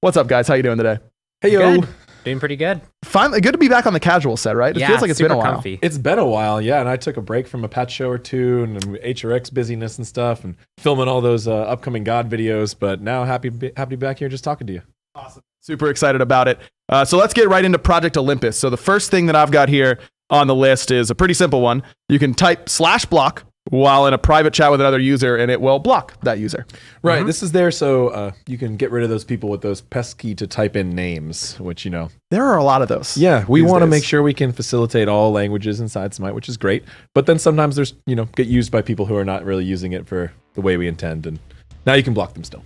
What's up, guys? How you doing today? Hey, yo. Good. Doing pretty good. Finally, good to be back on the casual set, right? It feels like it's been a while. Comfy. It's been a while, yeah, and I took a break from a patch show or two and HRX busyness and stuff and filming all those upcoming God videos, but now happy to be back here just talking to you. Awesome. Super excited about it. So let's get right into Project Olympus. So the first thing that I've got here on the list is a pretty simple one. You can type /block while in a private chat with another user, and it will block that user. Right. This is there so you can get rid of those people with those pesky to type in names, which, you know. There are a lot of those. Yeah, we want to make sure we can facilitate all languages inside Smite, which is great. But then sometimes there's, get used by people who are not really using it for the way we intend. And now you can block them still.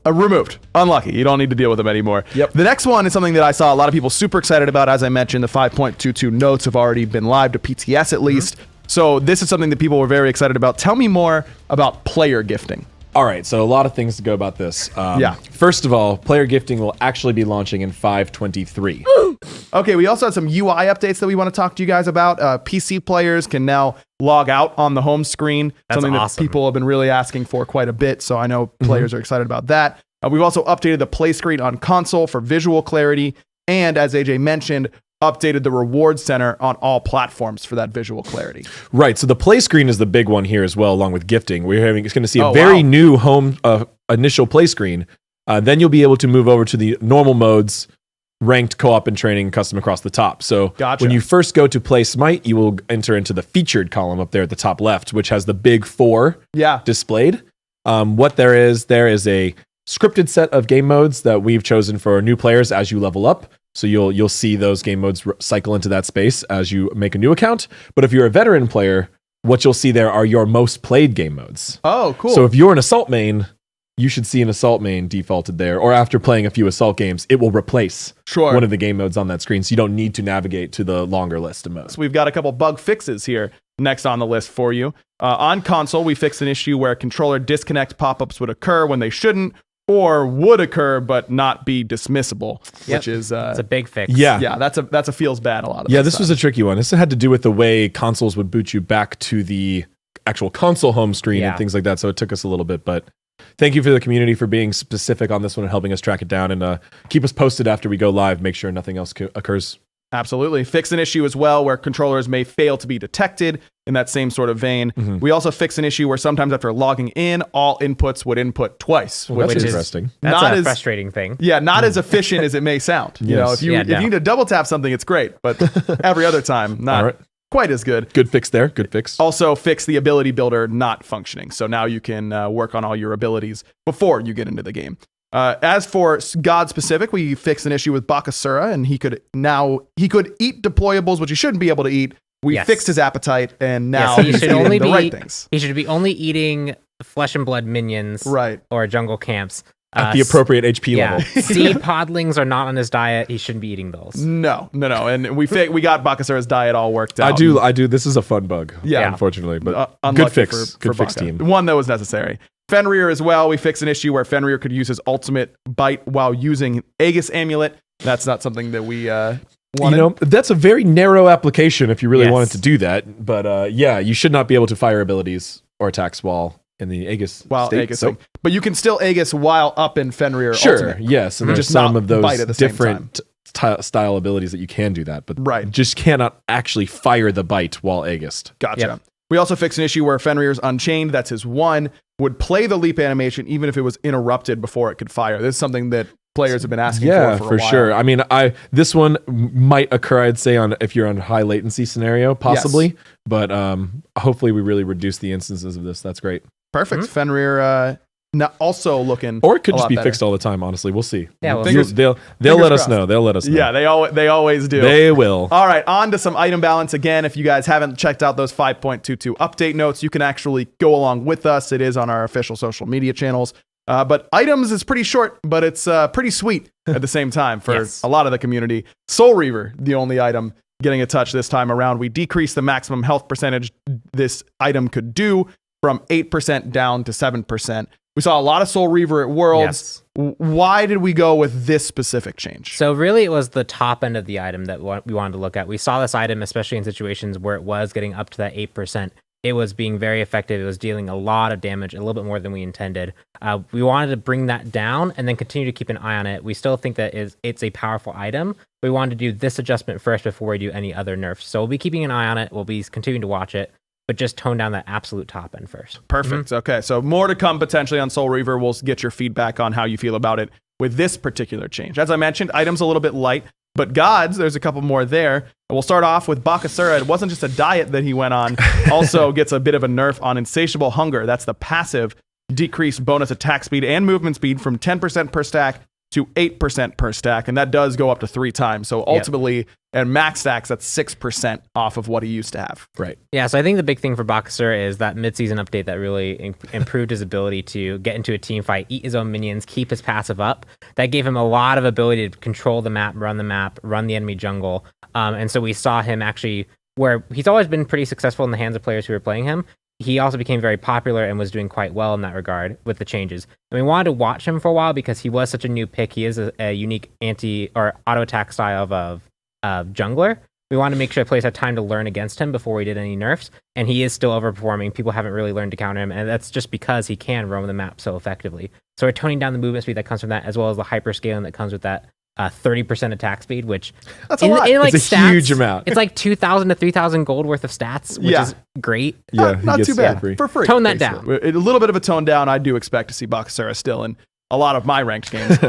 Removed. Unlucky. You don't need to deal with them anymore. Yep. The next one is something that I saw a lot of people super excited about. As I mentioned, the 5.22 notes have already been live to PTS at least. So this is something that people were very excited about. Tell me more about player gifting. All right, so a lot of things to go about this. Yeah. First of all, player gifting will actually be launching in 5.23. Okay, we also had some UI updates that we want to talk to you guys about. PC players can now log out on the home screen. That's something awesome. that people have been really asking for quite a bit, so I know players are excited about that. We've also updated the play screen on console for visual clarity, and as AJ mentioned, updated the reward center on all platforms for that visual clarity. Right, so the play screen is the big one here as well, along with gifting. It's going to see a very new home initial play screen. Then you'll be able to move over to the normal modes, ranked, co-op, and training, custom across the top. So when you first go to play Smite, you will enter into the featured column up there at the top left, which has the big 4 displayed. What there is a scripted set of game modes that we've chosen for new players as you level up. So you'll see those game modes cycle into that space as you make a new account. But if you're a veteran player, what you'll see there are your most played game modes. Oh, cool. So if you're an assault main, you should see an assault main defaulted there. Or after playing a few assault games, it will replace one of the game modes on that screen. So you don't need to navigate to the longer list of modes. So we've got a couple bug fixes here next on the list for you. On console, we fixed an issue where controller disconnect pop-ups would occur when they shouldn't, or would occur but not be dismissible, which is it's a big fix. Yeah, that's a feels bad a lot of. Yeah, this was a tricky one. This had to do with the way consoles would boot you back to the actual console home screen and things like that. So it took us a little bit, but thank you for the community for being specific on this one and helping us track it down, and keep us posted after we go live. Make sure nothing else occurs. Absolutely. Fix an issue as well where controllers may fail to be detected in that same sort of vein. We also fix an issue where sometimes after logging in, all inputs would input twice. Which is interesting. That's a frustrating thing. Yeah, not as efficient as it may sound. You know, if you need to double tap something, it's great, but every other time, not quite as good. Good fix there. Good fix. Also fix the ability builder not functioning. So now you can work on all your abilities before you get into the game. As for God specific, we fixed an issue with Bakasura, and he could eat deployables, which he shouldn't be able to eat. We fixed his appetite, and now he should only the right things. He should be only eating flesh and blood minions, or jungle camps at the appropriate HP level. Sea podlings are not on his diet. He shouldn't be eating those. No. And we got Bakasura's diet all worked out. I do. This is a fun bug. Yeah, unfortunately, but good fix. Good fix, team. One that was necessary. Fenrir as well. We fixed an issue where Fenrir could use his ultimate bite while using Aegis Amulet. That's not something that we wanted. That's a very narrow application if you really wanted to do that. But you should not be able to fire abilities or attacks while in the Aegis state. But you can still Aegis while up in Fenrir ultimate. Yes. And there's just some of those different style abilities that you can do that. But just cannot actually fire the bite while Aegis. Gotcha. Yep. We also fixed an issue where Fenrir's Unchained, that's his one, would play the leap animation even if it was interrupted before it could fire. This is something that players have been asking for a while. Sure. I mean, this one might occur, I'd say, if you're on a high latency scenario, possibly. But hopefully we really reduce the instances of this. That's great. Perfect. Fenrir also looking, or it could just be fixed all the time. Honestly, we'll see. Yeah, they'll let us know. They'll let us know. Yeah, they always do. They will. All right, on to some item balance again. If you guys haven't checked out those 5.22 update notes, you can actually go along with us. It is on our official social media channels. But items is pretty short, but it's pretty sweet at the same time for a lot of the community. Soul Reaver, the only item getting a touch this time around. We decreased the maximum health percentage this item could do from 8% down to 7%. We saw a lot of Soul Reaver at Worlds. Why did we go with this specific change? So really, it was the top end of the item that we wanted to look at. We saw this item, especially in situations where it was getting up to that 8%, it was being very effective. It was dealing a lot of damage, a little bit more than we intended. We wanted to bring that down and then continue to keep an eye on it. We still think that it's a powerful item. We wanted to do this adjustment first before we do any other nerfs. So we'll be keeping an eye on it. We'll be continuing to watch it, but just tone down that absolute top end first. Perfect. Okay, so more to come potentially on Soul Reaver. We'll get your feedback on how you feel about it with this particular change. As I mentioned, items a little bit light, but gods, there's a couple more there. And we'll start off with Bakasura. It wasn't just a diet that he went on. Also gets a bit of a nerf on Insatiable Hunger. That's the passive decreased bonus attack speed and movement speed from 10% per stack to 8% per stack, and that does go up to 3 times. So ultimately, at max stacks, that's 6% off of what he used to have. Right. Yeah, so I think the big thing for Bakasura is that mid-season update that really improved his ability to get into a team fight, eat his own minions, keep his passive up. That gave him a lot of ability to control the map, run the enemy jungle. And so we saw him actually, where he's always been pretty successful in the hands of players who were playing him, he also became very popular and was doing quite well in that regard with the changes. And we wanted to watch him for a while because he was such a new pick. He is a unique auto attack style of jungler. We wanted to make sure players had time to learn against him before we did any nerfs. And he is still overperforming. People haven't really learned to counter him. And that's just because he can roam the map so effectively. So we're toning down the movement speed that comes from that, as well as the hyper scaling that comes with that 30% attack speed, which that's a lot. It's a huge amount. It's like 2,000 to 3,000 gold worth of stats, which is great. Yeah, not too bad. For free. Tone that down. A little bit of a tone down. I do expect to see Bakasura still in a lot of my ranked games.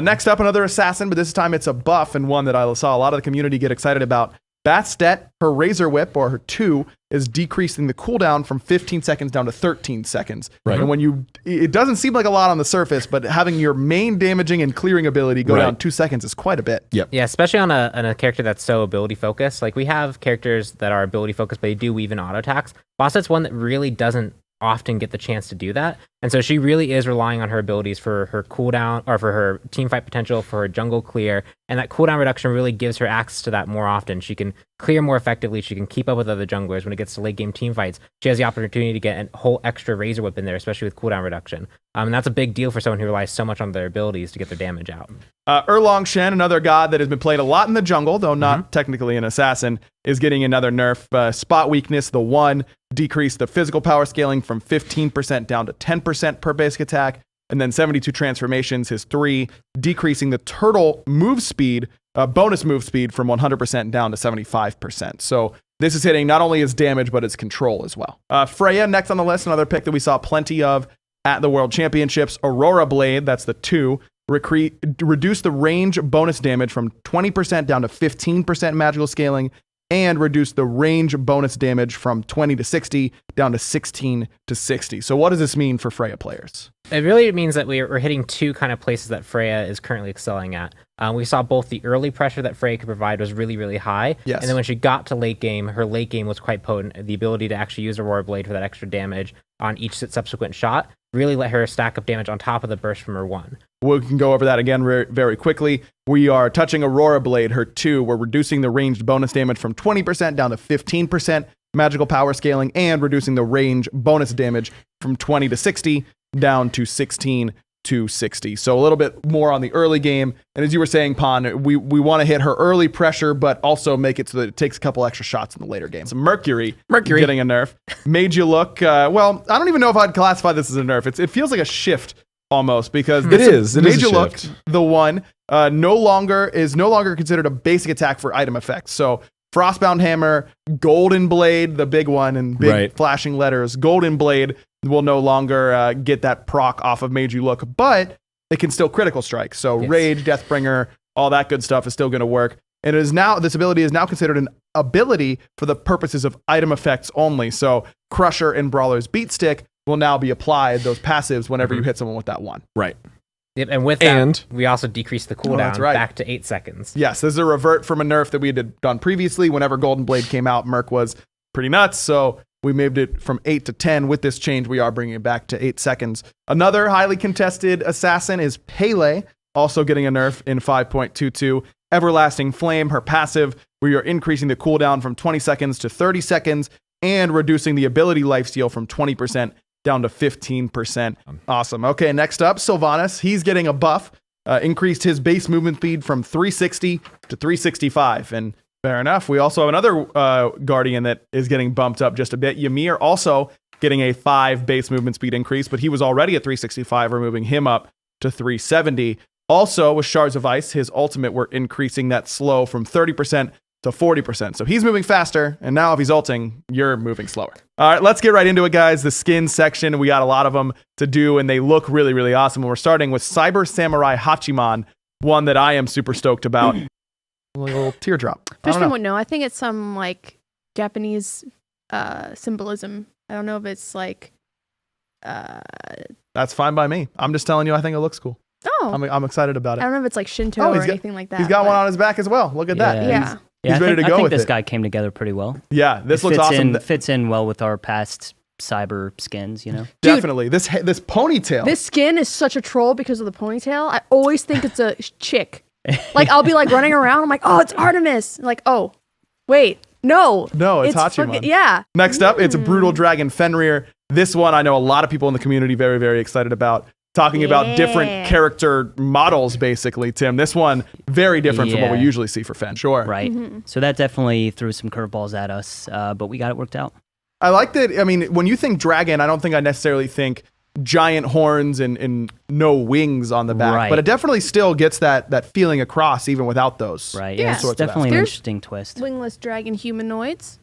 Next up, another assassin, but this time it's a buff, and one that I saw a lot of the community get excited about. Bastet, her Razor Whip, or her 2, is decreasing the cooldown from 15 seconds down to 13 seconds. Right. And it doesn't seem like a lot on the surface, but having your main damaging and clearing ability go down 2 seconds is quite a bit. Yep. Yeah, especially on a character that's so ability focused. Like, we have characters that are ability focused, but they do weave in auto attacks. Bastet's one that really doesn't often get the chance to do that. And so she really is relying on her abilities for her cooldown, or for her team fight potential, for her jungle clear. And that cooldown reduction really gives her access to that more often. She can clear more effectively. She can keep up with other junglers. When it gets to late game team fights, she has the opportunity to get a whole extra Razor Whip in there, especially with cooldown reduction. And that's a big deal for someone who relies so much on their abilities to get their damage out. Erlong Shen, another god that has been played a lot in the jungle, though not technically an assassin, is getting another nerf. Spot weakness, the 1, decreased the physical power scaling from 15% down to 10% per basic attack. And then 72 transformations, his 3, decreasing the turtle move speed, bonus move speed from 100% down to 75%. So this is hitting not only his damage, but his control as well. Freya, next on the list, another pick that we saw plenty of at the World Championships. Aurora Blade, that's the 2, reduce the range bonus damage from 20% down to 15% magical scaling, and reduce the range bonus damage from 20 to 60 down to 16 to 60. So what does this mean for Freya players? It really means that we're hitting 2 kind of places that Freya is currently excelling at. We saw both the early pressure that Freya could provide was really, really high. Yes. And then when she got to late game, her late game was quite potent. The ability to actually use Aurora Blade for that extra damage on each subsequent shot really let her stack up damage on top of the burst from her 1. We can go over that again very quickly. We are touching Aurora Blade, her 2. We're reducing the ranged bonus damage from 20% down to 15% magical power scaling, and reducing the range bonus damage from 20 to 60 down to 16 to 60. So a little bit more on the early game. And as you were saying, Pon, we want to hit her early pressure, but also make it so that it takes a couple extra shots in the later game. So Mercury getting a nerf. Made you look, well, I don't even know if I'd classify this as a nerf. It feels like a shift almost, because it is Made You Look, shift. the 1, no longer considered a basic attack for item effects. So Frostbound Hammer, Golden Blade, the big one in big flashing letters, Golden Blade will no longer get that proc off of Made You Look, but it can still critical strike. So Rage, Deathbringer, all that good stuff is still going to work. And this ability is now considered an ability for the purposes of item effects only. So Crusher and Brawler's Beat Stick will now be applied, those passives, whenever you hit someone with that 1. Right. Yep, and with that, we also decreased the cooldown back to 8 seconds. Yes, this is a revert from a nerf that we had done previously. Whenever Golden Blade came out, Merc was pretty nuts, so we moved it from 8 to 10. With this change, we are bringing it back to 8 seconds. Another highly contested assassin is Pele, also getting a nerf in 5.22. Everlasting Flame, her passive, we are increasing the cooldown from 20 seconds to 30 seconds and reducing the ability lifesteal from 20% down to 15%. Awesome. Okay, next up, Sylvanas. He's getting a buff. Increased his base movement speed from 360 to 365. And Fair enough. We also have another Guardian that is getting bumped up just a bit. Ymir also getting a 5 base movement speed increase, but he was already at 365. We're moving him up to 370. Also, with Shards of Ice, his ultimate, we're increasing that slow from 30% to 40%. So he's moving faster, and now if he's ulting, you're moving slower. All right, let's get right into it, guys. The skin section, we got a lot of them to do, and they look really, really awesome. And we're starting with Cyber Samurai Hachiman, one that I am super stoked about. A little teardrop. Fishman would know. I think it's some like Japanese symbolism. I don't know if it's like. That's fine by me. I'm just telling you, I think it looks cool. Oh, I'm excited about it. I don't know if it's like Shinto or anything like that. He's got one on his back as well. Look at that. Yeah. He's ready to go with it. I think this guy came together pretty well. Yeah, this looks awesome. Fits in well with our past cyber skins, you know? Definitely. This ponytail. This skin is such a troll because of the ponytail. I always think it's a chick. Like, I'll be like running around. I'm like, oh, it's Artemis. Like, oh, wait. No, it's Hachiman. Yeah. Next up, it's a Brutal Dragon Fenrir. This one I know a lot of people in the community very, very excited about. Talking about different character models, basically, Tim. This one, very different from what we usually see for Fen. Sure. Right. So that definitely threw some curveballs at us, but we got it worked out. I like that. I mean, when you think dragon, I don't think I necessarily think giant horns and no wings on the back. Right. But it definitely still gets that feeling across, even without those. Right. Yeah. It's definitely an interesting twist. Wingless dragon humanoids.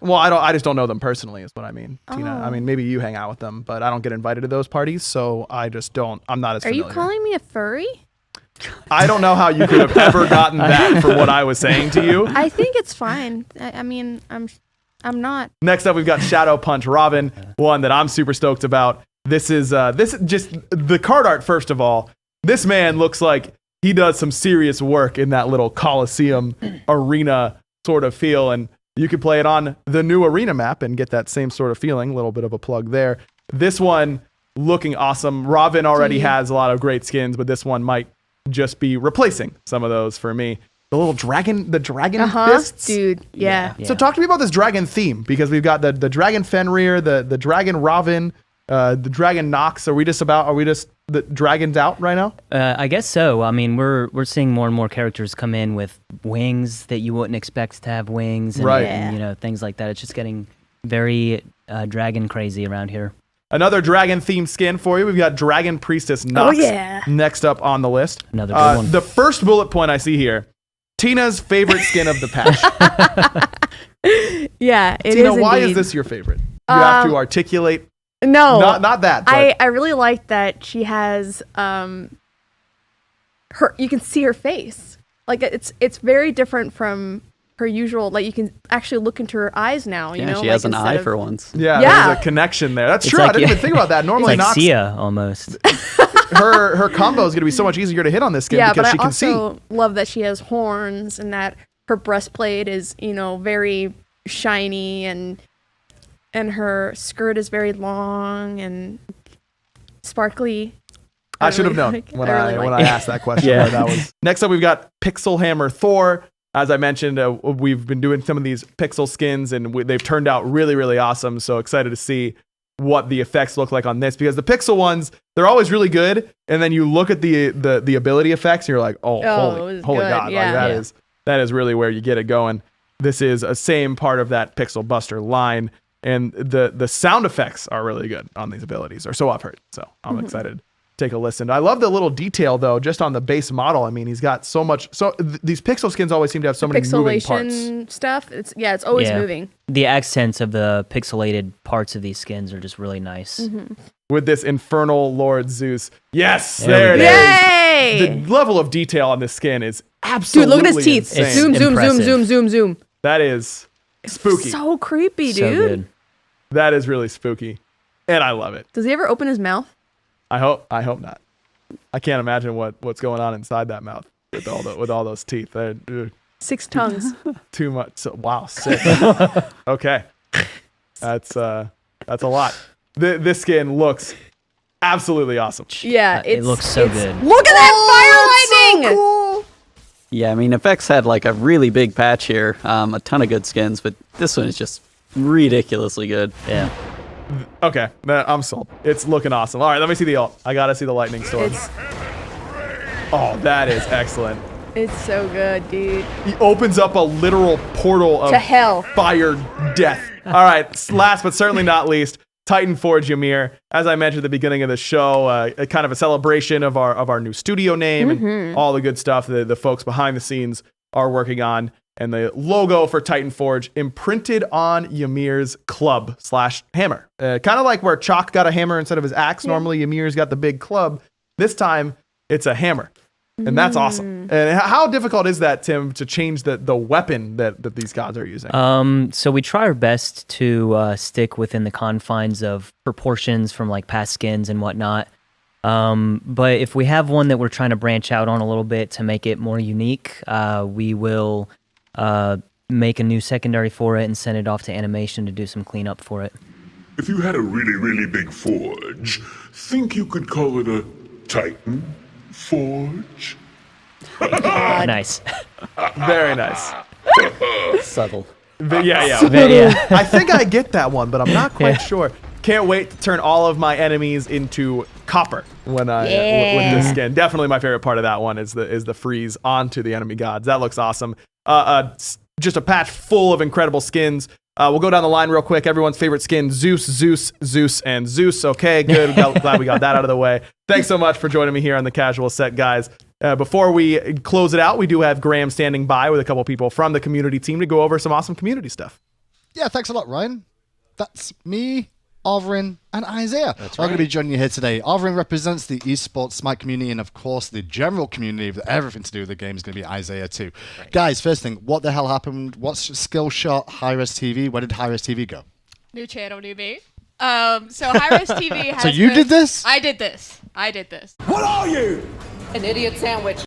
Well, I just don't know them personally, is what I mean, Tina. I mean, maybe you hang out with them, but I don't get invited to those parties, so I just don't. I'm not as familiar. Are you calling me a furry? I don't know how you could have ever gotten that for what I was saying to you. I think it's fine. I mean, I'm not. Next up, we've got Shadow Punch Robin, one that I'm super stoked about. This is just the card art. First of all, this man looks like he does some serious work in that little Coliseum arena sort of feel, and you could play it on the new arena map and get that same sort of feeling. A little bit of a plug there. This one looking awesome. Robin already has a lot of great skins, but this one might just be replacing some of those for me. The little dragon, fists. Dude, yeah. So talk to me about this dragon theme, because we've got the dragon Fenrir, the dragon Robin, the dragon Nox. Are we just the dragons out right now? I guess so. I mean, we're seeing more and more characters come in with wings that you wouldn't expect to have wings, and, and you know, things like that. It's just getting very dragon crazy around here. Another dragon themed skin for you. We've got Dragon Priestess Nox next up on the list. Another good one. The first bullet point I see here: Tina's favorite skin of the patch. Yeah, it Tina, is why indeed. is this your favorite? You have to articulate. No, not that. But I really like that she has her. You can see her face. Like it's very different from her usual. Like you can actually look into her eyes now. You know, she has an eye for once. Yeah, there's a connection there. That's true. Like, I didn't even think about that. Normally, it's like Nox, Sia almost. her combo is going to be so much easier to hit on this skin because she can see. Yeah, but I also love that she has horns and that her breastplate is, you know, very shiny and her skirt is very long and sparkly. I should have known when I asked that question. Yeah. That was. Next up, we've got Pixel Hammer Thor. As I mentioned, we've been doing some of these pixel skins, and they've turned out really, really awesome. So excited to see what the effects look like on this, because the pixel ones, they're always really good, and then you look at the ability effects, and you're like, holy God, yeah. like that is really where you get it going. This is a same part of that Pixel Buster line. And the sound effects are really good on these abilities, or so I've heard. So I'm excited to take a listen. I love the little detail, though, just on the base model. I mean, he's got so much. These pixel skins always seem to have so many moving parts. Pixelation stuff. It's always moving. The accents of the pixelated parts of these skins are just really nice. With this Infernal Lord Zeus. Yes, there it is. Yay! The level of detail on this skin is absolutely Dude, look at his teeth. insane. Zoom. That is spooky. So creepy, So dude. good. That is really spooky, and I love it. Does he ever open his mouth? I hope not. I can't imagine what's going on inside that mouth with all those teeth. They're 6 tongues. too much. So, wow, 6. Okay, that's a lot. This skin looks absolutely awesome. Yeah, It looks so good. Look at that fire lightning! So cool. Yeah, I mean, FX had like a really big patch here, a ton of good skins, but this one is just ridiculously good. Yeah. Okay, I'm sold. It's looking awesome. All right, let me see the ult. I gotta see the lightning storm. Oh, that is excellent. It's so good, dude. He opens up a literal portal of To hell. fire death. All right, last but certainly not least, Titan Forge Ymir. As I mentioned at the beginning of the show, a kind of a celebration of our new studio name and all the good stuff that the folks behind the scenes are working on. And the logo for Titan Forge imprinted on Ymir's club/hammer. Kind of like where Chalk got a hammer instead of his axe. Normally Ymir's got the big club. This time it's a hammer. And that's awesome. And how difficult is that, Tim, to change the weapon that these gods are using? So we try our best to stick within the confines of proportions from like past skins and whatnot. But if we have one that we're trying to branch out on a little bit to make it more unique, we will make a new secondary for it and send it off to animation to do some cleanup for it. If you had a really, really big forge, think you could call it a Titan Forge? Nice. Very nice. Subtle. Yeah. I think I get that one, but I'm not quite sure. Can't wait to turn all of my enemies into copper with this skin. Definitely my favorite part of that one is the freeze onto the enemy gods. That looks awesome. Just a patch full of incredible skins. We'll go down the line real quick. Everyone's favorite skin, Zeus, and Zeus. Okay, good. Glad we got that out of the way. Thanks so much for joining me here on the Casual Set, guys. Before we close it out, we do have Graham standing by with a couple people from the community team to go over some awesome community stuff. Yeah, thanks a lot, Ryan. That's me, Arvin, and Isaiah. I'm going to be joining you here today. Arvin represents the esports Smite community, and of course, the general community with everything to do with the game is going to be Isaiah too. Right. Guys, first thing, what the hell happened? What's Skillshot, HiRezTV? Where did HiRezTV go? New channel, new me. So HiRezTV has. So you did this? I did this. What are you? An idiot sandwich.